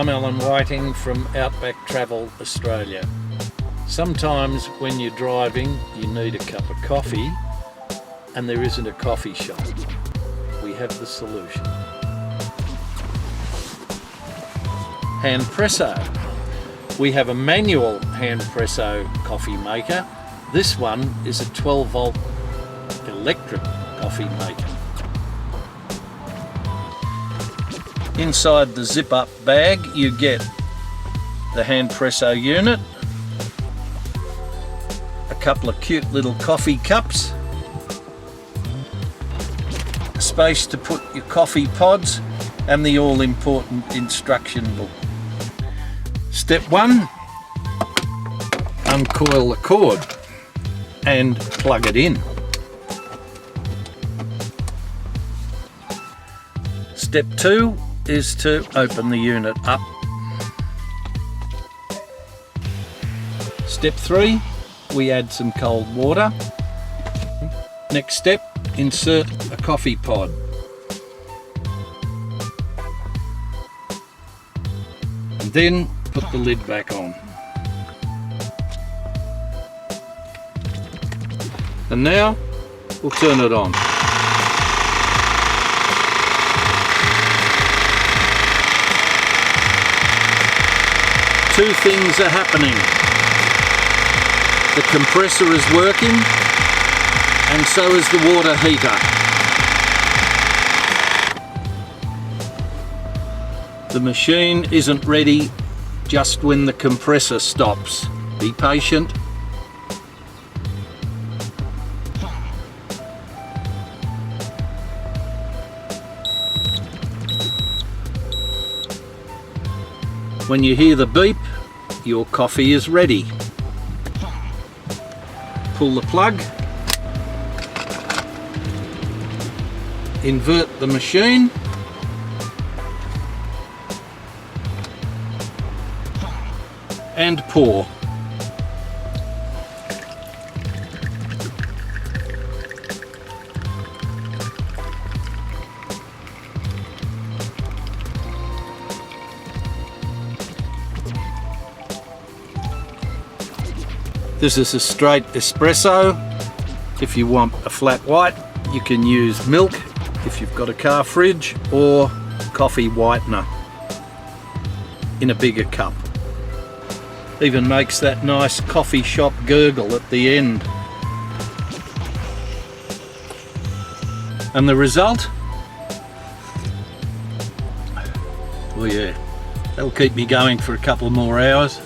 I'm Allan Whiting from Outback Travel Australia. Sometimes when you're driving you need a cup of coffee and there isn't a coffee shop. We have the solution. Handpresso. We have a manual Handpresso coffee maker. This one is a 12 volt electric coffee maker. Inside the zip up bag you get the Handpresso unit, a couple of cute little coffee cups, space to put your coffee pods, and the all important instruction book. Step 1, uncoil the cord and plug it in. Step 2 is to open the unit up. Step 3, we add some cold water. Next step, insert a coffee pod. And then put the lid back on. And now we'll turn it on. Two things are happening. The compressor is working and so is the water heater. The machine isn't ready just when the compressor stops. Be patient. When you hear the beep, your coffee is ready. Pull the plug, invert the machine, and pour. This is a straight espresso. If you want a flat white, you can use milk if you've got a car fridge, or coffee whitener in a bigger cup. Even makes that nice coffee shop gurgle at the end. And the result? Oh yeah, that'll keep me going for a couple more hours.